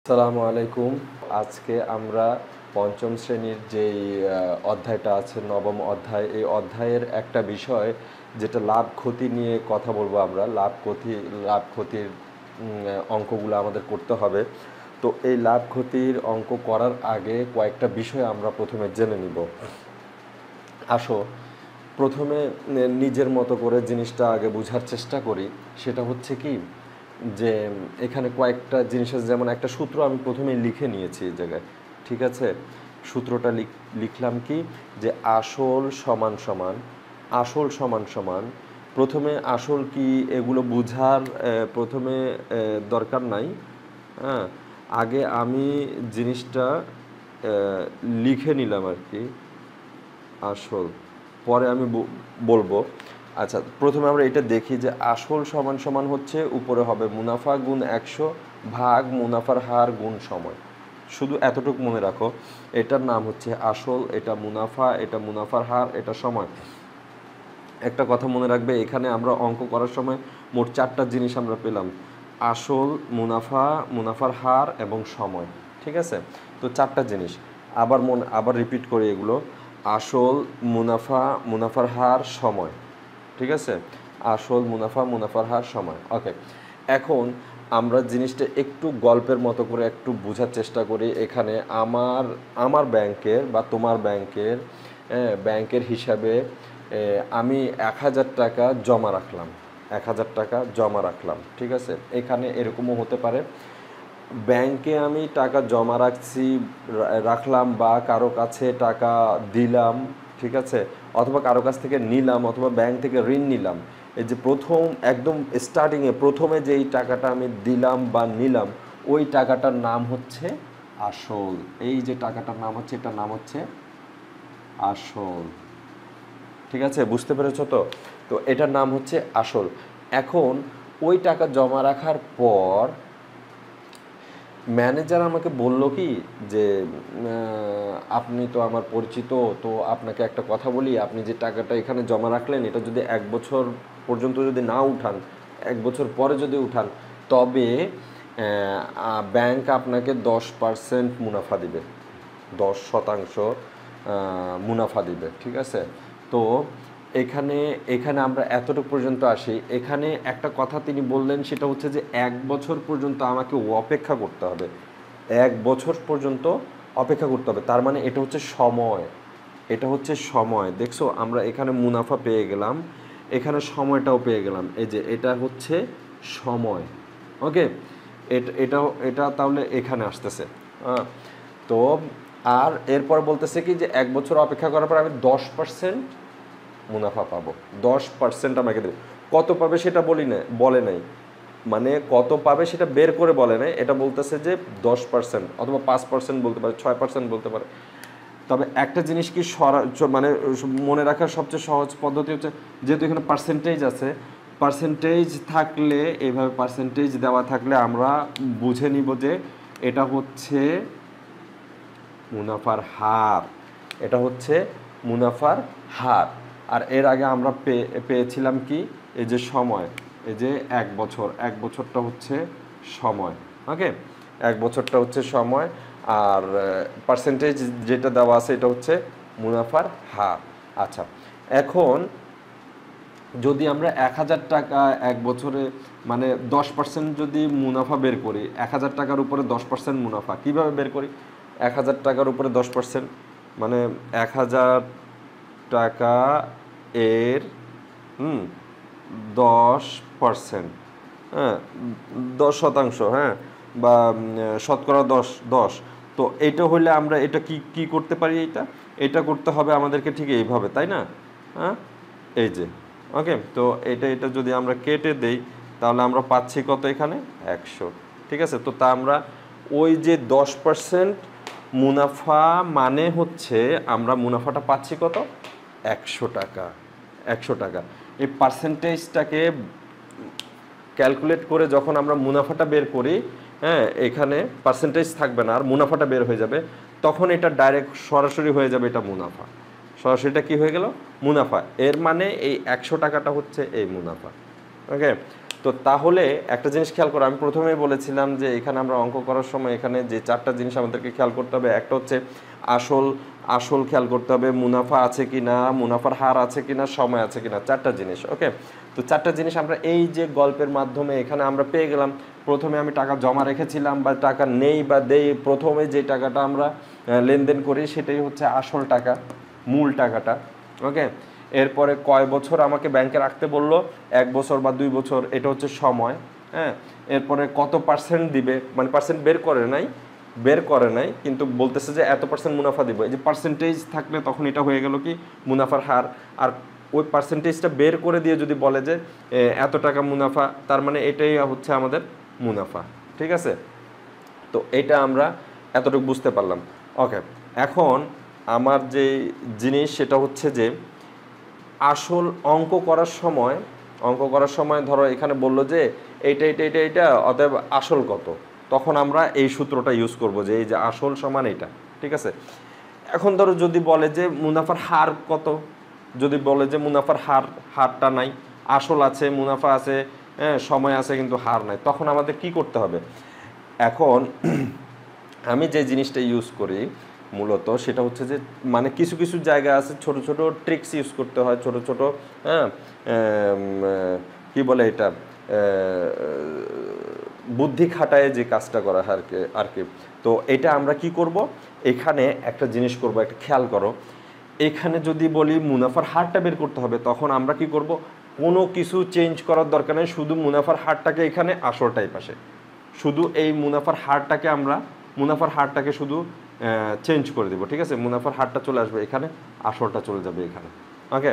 আসসালামু আলাইকুম। আজকে আমরা পঞ্চম শ্রেণীর যেই অধ্যায়টা আছে, নবম অধ্যায়, এই অধ্যায়ের একটা বিষয় যেটা লাভ ক্ষতি নিয়ে কথা বলবো। আমরা লাভ ক্ষতির অঙ্কগুলো আমাদের করতে হবে। তো এই লাভ ক্ষতির অঙ্ক করার আগে কয়েকটা বিষয় আমরা প্রথমে জেনে নিব। আসো প্রথমে নিজের মতো করে জিনিসটা আগে বোঝার চেষ্টা করি। সেটা হচ্ছে কি, যে এখানে কয়েকটা জিনিস আছে, যেমন একটা সূত্র আমি প্রথমে লিখে নিয়েছি এই জায়গায়। ঠিক আছে, সূত্রটা লিখলাম কি, যে আসল সমান সমান, আসল সমান সমান, প্রথমে আসল কি এগুলো বোঝার প্রথমে দরকার নাই। হ্যাঁ, আগে আমি জিনিসটা লিখে নিলাম আর কি, আসল, পরে আমি বলবো। আচ্ছা, প্রথমে আমরা এটা দেখি যে আসল সমান সমান হচ্ছে উপরে হবে মুনাফা গুণ 100 ভাগ মুনাফার হার গুণ সময়। শুধু এতটুকু মনে রাখো, এটার নাম হচ্ছে আসল, এটা মুনাফা, এটা মুনাফার হার, এটা সময়। একটা কথা মনে রাখবে, এখানে আমরা অঙ্ক করার সময় মোট 4টা জিনিস আমরা পেলাম: আসল, মুনাফা, মুনাফার হার এবং সময়। ঠিক আছে, তো 4টা জিনিস আবার রিপিট করি এগুলো: আসল, মুনাফা, মুনাফার হার, সময়। ঠিক আছে, আসল, মুনাফা, মুনাফার হার, সময়। ওকে, এখন আমরা জিনিসটা একটু গল্পের মতো করে একটু বোঝার চেষ্টা করি। এখানে আমার ব্যাংকের বা তোমার ব্যাংকের হিসাবে আমি 1000 টাকা জমা রাখলাম, 1000 টাকা জমা রাখলাম। ঠিক আছে, এখানে এরকমও হতে পারে ব্যাংকে আমি টাকা জমা রাখলাম বা কারো কাছে টাকা দিলাম। ঠিক আছে, অথবা কারো কাছ থেকে নিলাম, অথবা ব্যাংক থেকে ঋণ নিলাম। এই যে প্রথম একদম স্টার্টিংয়ে প্রথমে যেই টাকাটা আমি দিলাম বা নিলাম, ওই টাকাটার নাম হচ্ছে আসল। এই যে টাকাটার নাম হচ্ছে, এটার নাম হচ্ছে আসল। ঠিক আছে, বুঝতে পেরেছো তো? তো এটার নাম হচ্ছে আসল। এখন ওই টাকা জমা রাখার পর ম্যানেজার আমাকে বলল কি, যে আপনি তো আমার পরিচিত, তো আপনাকে একটা কথা বলি, আপনি যে টাকাটা এখানে জমা রাখলেন, এটা যদি 1 বছর পর্যন্ত যদি না উঠান, 1 বছর পরে যদি উঠান, তবে ব্যাংক আপনাকে 10% মুনাফা দিবে, 10% মুনাফা দিবে। ঠিক আছে, তো এখানে এখানে আমরা এতটুকু পর্যন্ত আসি। এখানে একটা কথা তিনি বললেন, সেটা হচ্ছে যে 1 বছর পর্যন্ত আমাকে অপেক্ষা করতে হবে, 1 বছর পর্যন্ত অপেক্ষা করতে হবে। তার মানে এটা হচ্ছে সময়, এটা হচ্ছে সময়। দেখছো, আমরা এখানে মুনাফা পেয়ে গেলাম, এখানে সময়টাও পেয়ে গেলাম। এই যে এটা হচ্ছে সময়। ওকে, এটা এটা তাহলে এখানে আসতেছে। তো আর এরপর বলতেছে কি, যে 1 বছর অপেক্ষা করার পর আমি 10% মুনাফা পাবো, 10% আমাকে দেবে। কত পাবে সেটা বলে নাই, মানে কত পাবে সেটা বের করে বলে নাই। এটা বলতেছে যে 10% অথবা 5% বলতে পারে, 6% বলতে পারে। তবে একটা জিনিস কি, মানে মনে রাখার সবচেয়ে সহজ পদ্ধতি হচ্ছে, যেহেতু এখানে পার্সেন্টেজ আছে, পার্সেন্টেজ থাকলে, এইভাবে পার্সেন্টেজ দেওয়া থাকলে আমরা বুঝে নিব যে এটা হচ্ছে মুনাফার হার, এটা হচ্ছে মুনাফার হার। আর এর আগে আমরা পেয়েছিলাম কি, এই যে সময়, এই যে 1 বছর, 1 বছরটা হচ্ছে সময়। ওকে, 1 বছরটা হচ্ছে সময়, আর পার্সেন্টেজ যেটা দেওয়া আছে এটা হচ্ছে মুনাফার হার। আচ্ছা, এখন যদি আমরা 1000 টাকা 1 বছরে, মানে 10% যদি মুনাফা বের করি, 1000 টাকার উপরে 10% মুনাফা কিভাবে বের করি? 1000 টাকার উপরে 10%, মানে 1000 টাকা এর 10%, হ্যাঁ, 10%, হ্যাঁ, বা শতকরা 10। তো এটা হলে আমরা এটা কি করতে পারি? এটা করতে হবে আমাদেরকে ঠিক এইভাবে, তাই না? হ্যাঁ, এই যে, ওকে, তো এটা যদি আমরা কেটে দেই, তাহলে আমরা পাচ্ছি কত এখানে? 100। ঠিক আছে, তো তা আমরা ওই যে 10% মুনাফা, মানে হচ্ছে আমরা মুনাফাটা পাচ্ছি কত? 100 টাকা, 100 টাকা। এই পার্সেন্টেজটাকে ক্যালকুলেট করে যখন আমরা মুনাফাটা বের করি, হ্যাঁ, এখানে পার্সেন্টেজ থাকবে না, আর মুনাফাটা বের হয়ে যাবে, তখন এটা ডাইরেক্ট সরাসরি হয়ে যাবে এটা মুনাফা। সরাসরিটা কি হয়ে গেল? মুনাফা। এর মানে এই 100 টাকাটা হচ্ছে এই মুনাফা। ওকে, তো তো তাহলে একটা জিনিস খেয়াল করো, আমি প্রথমেই বলেছিলাম যে এখানে আমরা অঙ্ক করার সময় এখানে যে চারটা জিনিস আমাদেরকে খেয়াল করতে হবে, একটা হচ্ছে আসল আসল খেয়াল করতে হবে, মুনাফা আছে কি না, মুনাফার হার আছে কি না, সময় আছে কি না, চারটা জিনিস। ওকে, তো চারটা জিনিস আমরা এই যে গল্পের মাধ্যমে এখানে আমরা পেয়ে গেলাম। প্রথমে আমি টাকা জমা রেখেছিলাম বা টাকা নেই বা দেই, প্রথমে যে টাকাটা আমরা লেনদেন করি সেটাই হচ্ছে আসল টাকা, মূল টাকাটা। ওকে, এরপরে কয় বছর আমাকে ব্যাংকে রাখতে বললো, 1 বছর বা 2 বছর, এটা হচ্ছে সময়। হ্যাঁ, এরপরে কত পার্সেন্ট দিবে, মানে পার্সেন্ট বের করে নাই কিন্তু বলতেছে যে এত পার্সেন্ট মুনাফা দিব, এই যে পার্সেন্টেজ থাকলে তখন এটা হয়ে গেল কি মুনাফার হার। আর ওই পার্সেন্টেজটা বের করে দিয়ে যদি বলে যে এত টাকা মুনাফা, তার মানে এটাই হচ্ছে আমাদের মুনাফা। ঠিক আছে, তো এটা আমরা এতটুকু বুঝতে পারলাম। ওকে, এখন আমার যে জিনিস সেটা হচ্ছে যে আসল অঙ্ক করার সময় ধরো এখানে বললো যে এইটা অতএব আসল কত, তখন আমরা এই সূত্রটা ইউজ করব যে এই যে আসল সমান এইটা। ঠিক আছে, এখন ধরো যদি বলে যে মুনাফার হার কত, যদি বলে যে মুনাফার হারটা নাই, আসল আছে, মুনাফা আছে, হ্যাঁ সময় আছে কিন্তু হার নাই, তখন আমাদের কি করতে হবে? এখন আমি যে জিনিসটা ইউজ করি মূলত সেটা হচ্ছে যে মানে কিছু কিছু জায়গা আছে ছোট ছোট ট্রিক্স ইউজ করতে হয়, ছোট ছোট, হ্যাঁ কি বলে এটা, বুদ্ধি খাটায় যে কাজটা করা হয় আর কি। তো এটা আমরা কি করব, এখানে একটা জিনিস করব, একটা খেয়াল করো, এখানে যদি বলি মুনাফার হারটা বের করতে হবে, তখন আমরা কি করব, কোনো কিছু চেঞ্জ করার দরকার নেই, শুধু মুনাফার হারটাকে এখানে আসলটাই পাশে, শুধু এই মুনাফার হারটাকে শুধু চেঞ্জ করে দেবো। ঠিক আছে, মুনাফার হারটা চলে আসবে এখানে, আসলটা চলে যাবে এখানে। ওকে,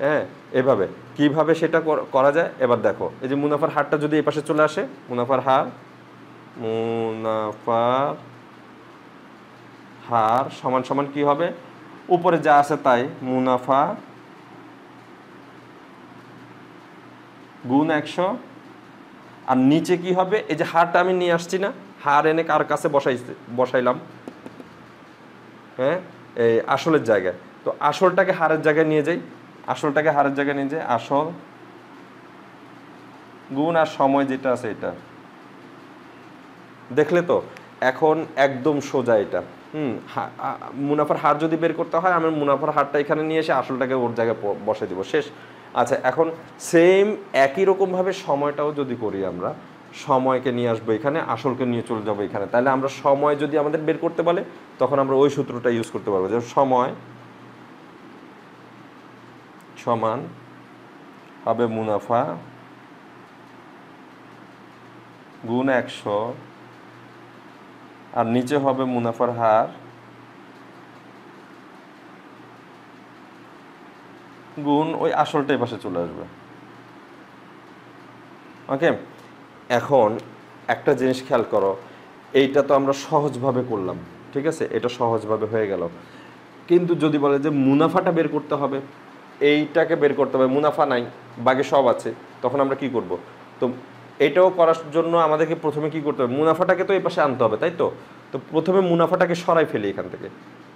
হ্যাঁ, এভাবে কিভাবে সেটা করা যায় এবার দেখো। এই যে মুনাফার হারটা যদি এই পাশে চলে আসে, মুনাফার হার সমান সমান কি হবে, উপরে যা আছে তাই, মুনাফা গুণ 100, আর নিচে কি হবে, এই যে হারটা আমি নিয়ে আসছি না, হার এনে কার কাছে বসাইলাম, হ্যাঁ এই আসলের জায়গায়। তো আসলটাকে হারের জায়গায় নিয়ে যাই, আসল গুণ আর সময় যেটা আছে এটা, দেখলে তো এখন একদম সোজা এটা। মুনাফার হার যদি বের করতে হয়, আমি মুনাফার হারটা এখানে নিয়ে এসে আসলটাকে ওর জায়গায় বসে দিব, শেষ। আচ্ছা, এখন সেম একই রকমভাবে সময়টাও যদি করি, আমরা সময়কে নিয়ে আসবো এখানে, আসলকে নিয়ে চলে যাবো এখানে, তাহলে আমরা সময় যদি আমাদের বের করতে বলে তখন আমরা ওই সূত্রটা ইউজ করতে পারবো, যে সময় সমান হবে মুনাফা গুণ 100, আর নিচে হবে মুনাফার হার গুণ ওই আসলটাই পাশে চলে আসবে। ওকে, এখন একটা জিনিস খেয়াল করো, এইটা তো আমরা সহজভাবে করলাম, ঠিক আছে, এটা সহজভাবে হয়ে গেল, কিন্তু যদি বলে যে মুনাফাটা বের করতে হবে, এইটাকে বের করতে হবে, মুনাফা নাই, বাকি সব আছে, তখন আমরা কি করব? তো এটাও করার জন্য আমাদেরকে প্রথমে কি করতে হবে, মুনাফাটাকে তো এই পাশে আনতে হবে, তাই তো। তো প্রথমে মুনাফাটাকে সরাই ফেলি এখান থেকে,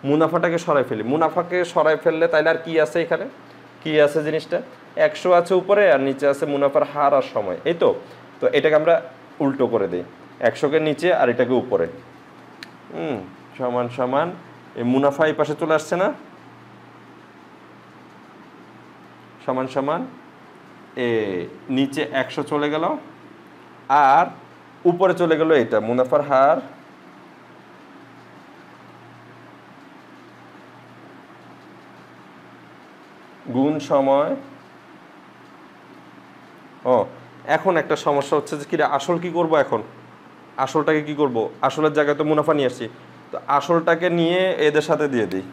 মুনাফাকে সরাই ফেললে তাইলে আর কি আছে এখানে, কি আছে জিনিসটা, 100 আছে উপরে, আর নিচে আছে মুনাফার হার আর সময়, এই তো। তো এটাকে আমরা উল্টো করে দিই, 100কে নিচে আর এটাকে উপরে, সমান সমান এই মুনাফা এই পাশে চলে আসছে না, সমান সমান নিচে 100 চলে গেল, আর উপরে চলে গেল এটা মুনাফার হার গুণ সময়। এখন একটা সমস্যা হচ্ছে যে কি, আসল কি করব, এখন আসলটাকে কি করব, আসলের জায়গায় তো মুনাফা নিয়ে আসছি, তো আসলটাকে নিয়ে এদের সাথে দিয়ে দিই,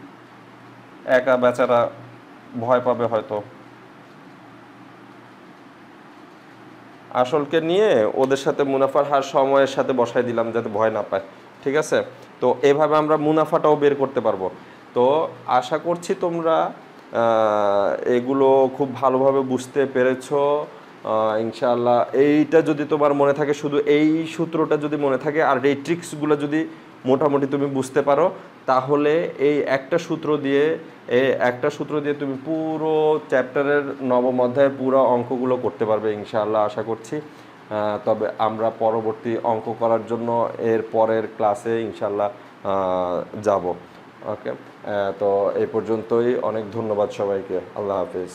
একা বেচারা ভয় পাবে হয়তো, আসলকে নিয়ে ওদের সাথে মুনাফার হার সময়ের সাথে বসাই দিলাম যাতে ভয় না পায়। ঠিক আছে, তো এভাবে আমরা মুনাফাটাও বের করতে পারবো। তো আশা করছি তোমরা এগুলো খুব ভালোভাবে বুঝতে পেরেছো ইনশাআল্লাহ। এইটা যদি তোমার মনে থাকে, শুধু এই সূত্রটা যদি মনে থাকে আর এই ট্রিক্সগুলো যদি মোটামুটি তুমি বুঝতে পারো, তাহলে এই একটা সূত্র দিয়ে তুমি পুরো চ্যাপ্টারের নবম অধ্যায়ের পুরো অঙ্কগুলো করতে পারবে ইনশাআল্লাহ, আশা করছি। তবে আমরা পরবর্তী অঙ্ক করার জন্য এর পরের ক্লাসে ইনশাআল্লাহ যাব। ওকে, তো এই পর্যন্তই। অনেক ধন্যবাদ সবাইকে। আল্লাহ হাফিজ।